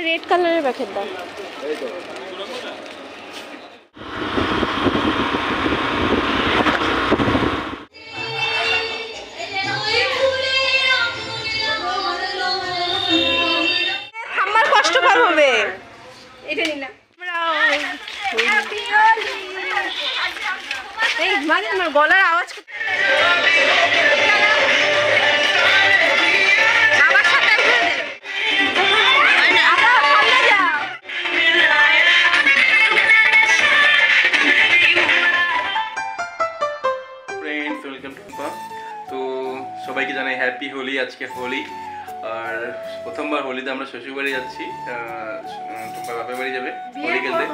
Red কালারের packet দাও। আমার কষ্টকর হবে এটা নিলাম। এই মানে আমার গলার আওয়াজ সবাইকে জানাই হ্যাপি হোলি। আজকে হোলি, আর প্রথমবার হোলিতে আমরা শ্বশুর বাড়ি যাচ্ছি। তোমার বাপের বাড়ি যাবে হোলি খেলতে,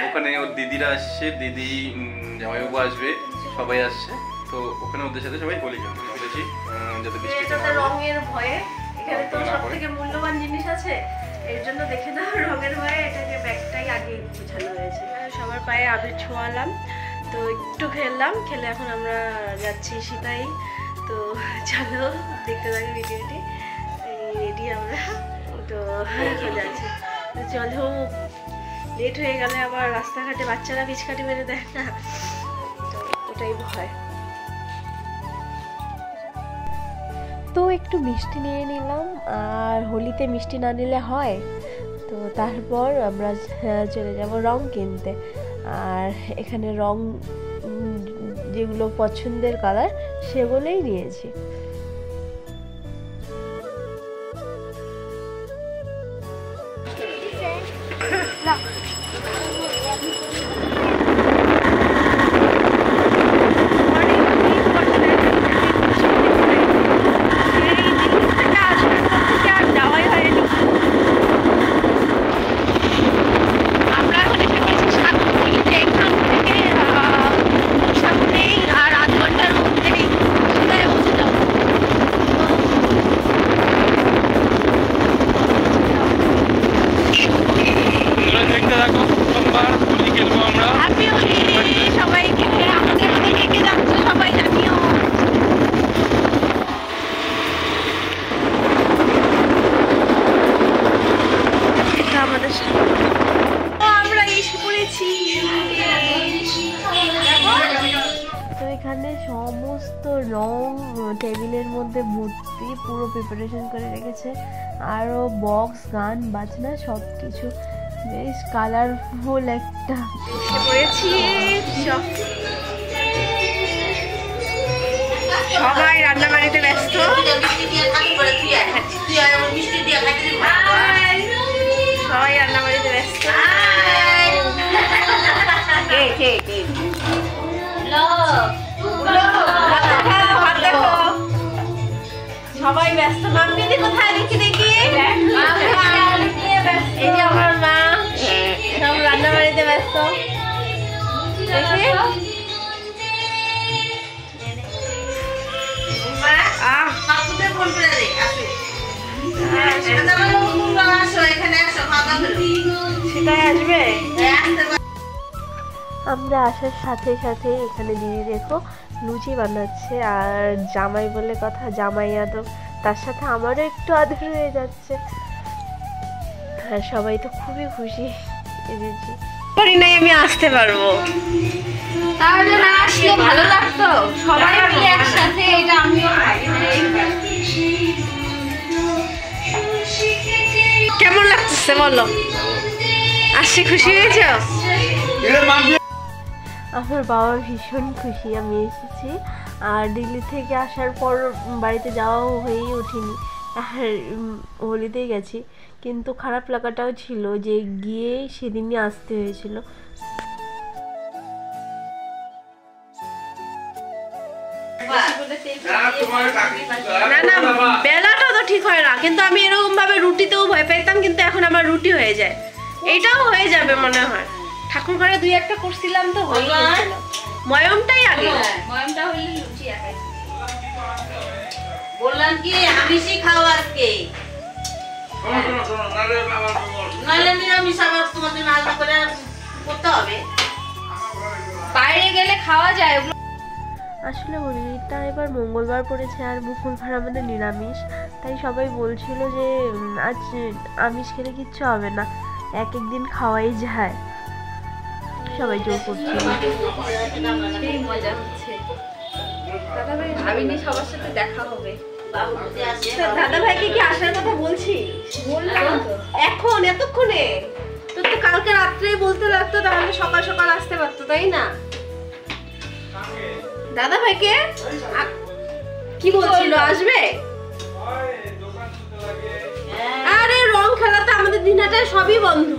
ওখানে ওর দিদিরা আসছে, দিদি জামাইবাবু আসবে, সবাই আসছে। তো ওখানে ওদের সাথে সবাই হোলি খেলতে চলেছি, যাতে বৃষ্টি রঙের ভয়ে। এখানে তো সবথেকে মূল্যবান জিনিস আছে, এর জন্য দেখে না রঙের ভয়ে এটাকে ব্যাগটাই আগে গুছানো হয়েছে। সবার পায়ে আবির ছোঁয়ালাম, তো একটু খেললাম, খেলে এখন আমরা যাচ্ছি সীতাই। তো চলো দেখতে থাকি ভিডিওটি। রেডি আমরা তো এখন যাচ্ছি। তো চলো, লেট হয়ে গেলে আবার রাস্তাঘাটে বাচ্চারা পিচকাঠি মেরে দেয় না, তো ওটাই ভয়। তো একটু মিষ্টি নিয়ে নিলাম, আর হোলিতে মিষ্টি না নিলে হয়। তো তারপর আমরা চলে যাব রং কিনতে। আর এখানে রং যেগুলো পছন্দের কালার সেগুলোই নিয়েছি। সমস্ত রং টেবিলের মধ্যে ভর্তি, পুরো প্রিপারেশন করে রেখেছে। আরও বক্স, গান বাজনা সব কিছু, বেশ কালারফুল একটা করেছি। সবাই রান্নাবাড়িতে ব্যস্ত, সবাই রান্নাবাড়িতে ব্যস্ত। সবাই ব্যস্ত। মাম্পিদি কোথায় দেখি দেখি? এই যে আমার মা, সব রান্না বাড়িতে ব্যস্ত। সেটাই আসবে। আমরা আসার সাথে সাথে এখানে দিদি দেখো লুচি বানাচ্ছে, আর জামাই বলে কথা, জামাই আদর, তার সাথে আমারও একটু আদর হয়ে যাচ্ছে। আর সবাই তো খুবই খুশি। এসেছি করি নাই আমি আসতে পারবো, তাহলে না আসলে ভালো লাগতো সবাই মিলে একসাথে। এটা আমিও কেমন লাগছে বলো? আসছি, খুশি হয়েছ? আমার বাবা ভীষণ খুশি আমি এসেছি। আর দিল্লি থেকে আসার পর বাড়িতে যাওয়াও হয়েই ওঠেনি, আর হোলিতেই গেছি। কিন্তু খারাপ লাগাটাও ছিল যে গিয়ে সেদিনই আসতে হয়েছিল। না না, বেলাটা তো ঠিক হয় না, কিন্তু আমি এরকম ভাবে রুটিতেও ভয় পেতাম, কিন্তু এখন আমার রুটি হয়ে যায়। এটাও হয়ে যাবে মনে হয়। ঠাকুর ঘরে দুই একটা করছিলাম তো হয়ে গেছিল। ময়মটাই আগে, ময়মটা হইলে লুচি আগে বললাম কি আমিষই খাও আজকে, নাহলে নিরামিষ আবার তোমাদের আলাদা করে করতে হবে। বাইরে গেলে খাওয়া যায়। আসলে হোলিটা এবার মঙ্গলবার পড়েছে আর মুকুলবার আমাদের নিরামিষ, তাই সবাই বলছিল যে আজ আমিষ খেলে কিচ্ছু হবে না, এক একদিন খাওয়াই যায়, সবাই জোর করছিল। মজা হচ্ছে, দাদাভাই ভাবিনি সবার সাথে দেখা হবে। দাদাভাইকে কি আসার কথা বলছি? বললাম এখন এতক্ষণে, তোর তো কালকে রাত্রেই বলতে লাগতো, তাহলে সকাল সকাল আসতে পারতো, তাই না? দাদাভাইকে কি বলছিল আসবে? আরে রং খেলাতে আমাদের দিনহাটায় সবই বন্ধ,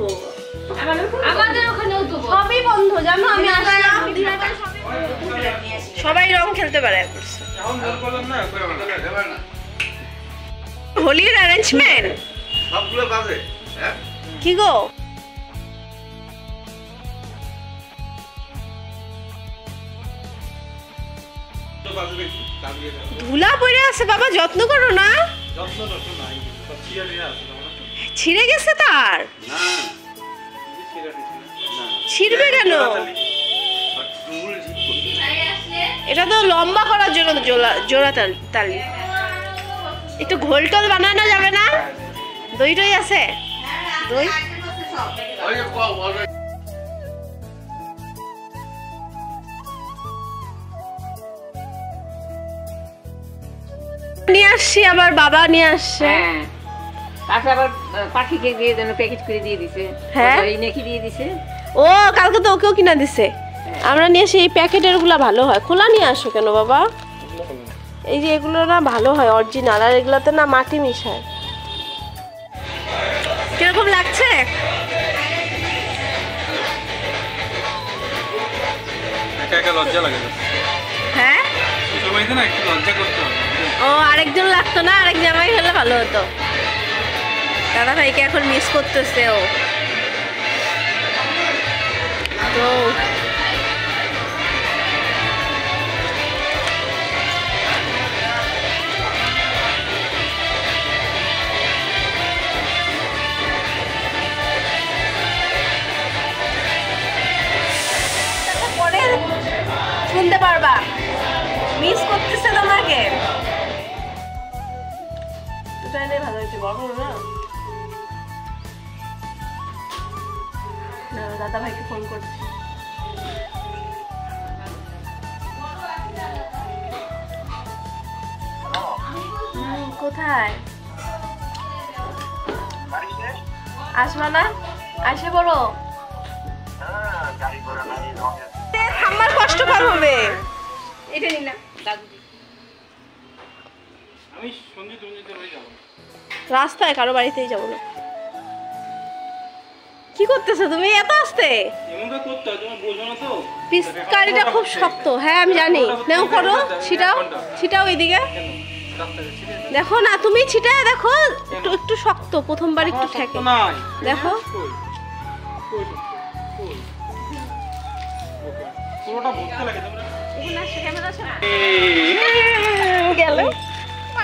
আমাদের ওখানেও তো সবই বন্ধ জানো। আমি আসলাম দিনহাটায় সবাই রং খেলতে পারে। হোলির অ্যারেঞ্জমেন্ট সবগুলো বাজে কি গো? ধুলা পড়ে আছে বাবা, যত্ন করো না। ছিঁড়ে গেছে তার? ছিঁড়বে কেন? এটা তো লম্বা করার জন্য জোড়া তালি। একটু ঘোল টোল বানানো যাবে না? দই টই আছে? দই নিয়ে আসছি, আবার বাবা নিয়ে আসছে। আবার পাখিকে দিয়ে যেন প্যাকেট করে দিয়ে দিছে। হ্যাঁ নাকি দিয়ে দিছে। ও কালকে তো ওকেও কিনা দিছে। আমরা নিয়ে আসি, এই প্যাকেটের গুলা ভালো হয়। খোলা নিয়ে আসো কেন বাবা? এই যে এগুলো না ভালো হয় অরিজিনাল, আর এগুলাতে না মাটি মিশায়। কিরকম লাগছে? লজ্জা লাগে। হ্যাঁ ও আরেকজন লাগতো না, আরেক জামাই হলে ভালো হতো। দাদা ভাইকে এখন মিস করতেছে ও তো। পরে শুনতে পারবা, মিস করতেছে তোমাকে। ভালো হয়েছে বড় না, দাদা ভাইকে ফোন করছি। কোথায় আসবা না? আসে বড় আমার কষ্ট কম হবে। এটা নিলাম, রাস্তায় কারো বাড়িতেই যাবো না। কি করতেছো তুমি এত আস্তে? পিচকারিটা খুব শক্ত। হ্যাঁ আমি জানি, নেও করো, ছিটাও ছিটাও এইদিকে। দেখো না তুমি ছিটায় দেখো, একটু শক্ত, প্রথমবার একটু ঠেকে দেখো।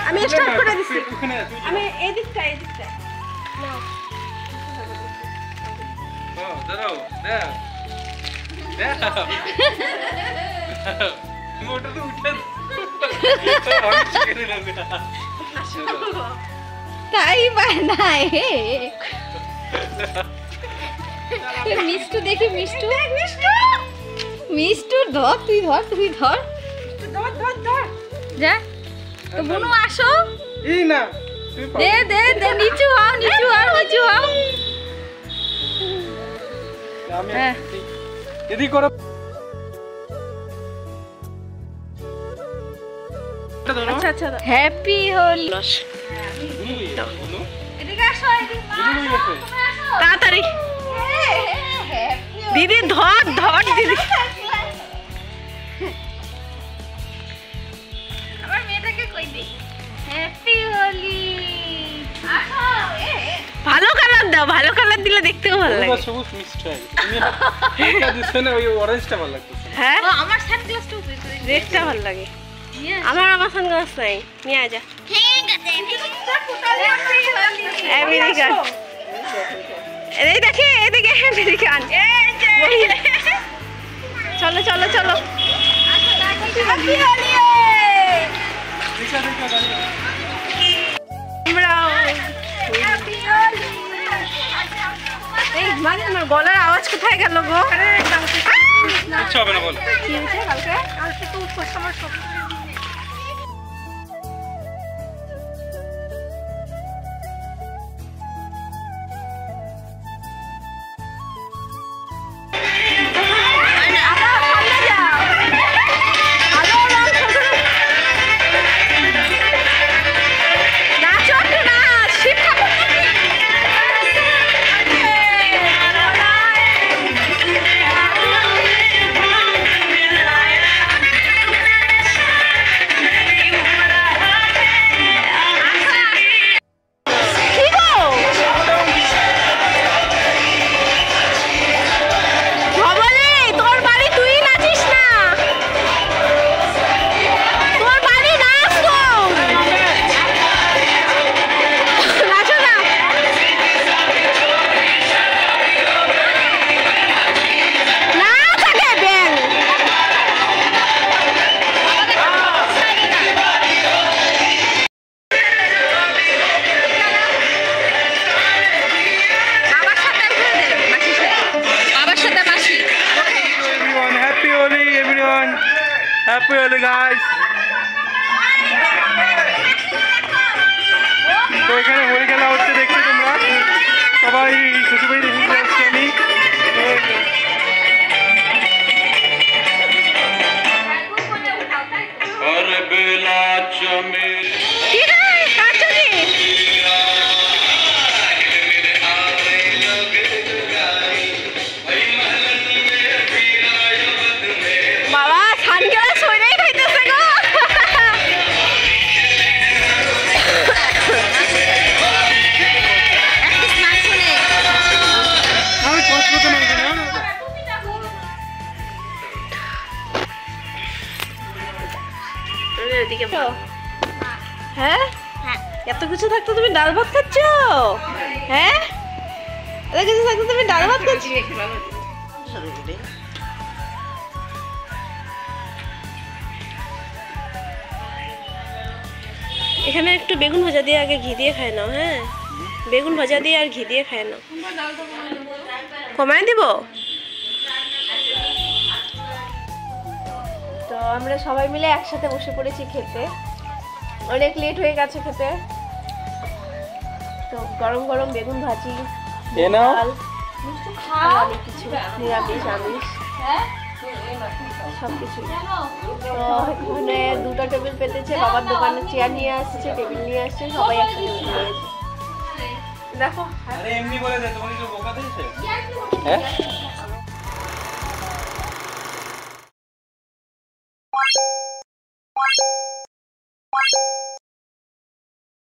আমি স্টার্ট করে দিচ্ছি, আমি এই দিকটা নাও। তাই পায় না মিষ্টু, দেখি মিষ্টু মিষ্টু ধর, তুই ধর যা তো বুনু আসো। দে দে দে, নিচু হও হ্যাঁ এদিকে করো। আচ্ছা আচ্ছা হ্যাপি হোলি। এদিকে আসো, তাড়াতাড়ি দিদি, ধর দিদি। আমার মেয়েটাকে কই দি। হ্যাপি হোলি। ভালো কালার দাও, ভালো কালার দিলে দেখতেও ভালো লাগে। সবুজ মিষ্টি হয়। তুমি এটা দিছো না, ওই অরেঞ্জটা ভালো লাগতেছে। হ্যাঁ আমার সানগ্লাসটা উপরে করে রেডটা ভালো লাগে। আমার সানগ্লাস নাই, নিয়ে আয় যা। ঠিক আছে, আমেরিকান এই দেখে, এদিকে আমেরিকান। চলো হ্যাপি হোলি এই মানে আমার গলার আওয়াজ কোথায় গেল গো? আচ্ছা হবে না বল। কি হয়েছে কালকে তো উপোস আমার সব Happy Holi guys! তো এখানে হোলি খেলা হচ্ছে দেখছো তোমরা সবাই শ্বশুরবাড়ি দেখতে যাচ্ছি আমি হ্যাঁ এত কিছু থাকতো তুমি ডাল ভাত খাচ্ছ? হ্যাঁ এত কিছু থাকতো তুমি ডাল ভাত খাচ্ছ? এখানে একটু বেগুন ভাজা দিয়ে আগে ঘি দিয়ে খায় নাও। হ্যাঁ বেগুন ভাজা দিয়ে আর ঘি দিয়ে খায় নাও। কমায় দিব। তো আমরা সবাই মিলে একসাথে বসে পড়েছি খেতে। অনেক লেট হয়ে গেছে খেতে। তো গরম গরম বেগুন ভাজি, ডাল, অনেক কিছু নিরামিষ আমিষ সব কিছু। তো এখানে দুটো টেবিল পেতেছে, বাবার দোকানে চেয়ার নিয়ে আসছে, টেবিল নিয়ে আসছে, সবাই একসাথে বসে পড়েছে। দেখো এমনি বলে দে তোমাকে কেউ বোকা দিয়েছে? হ্যাঁ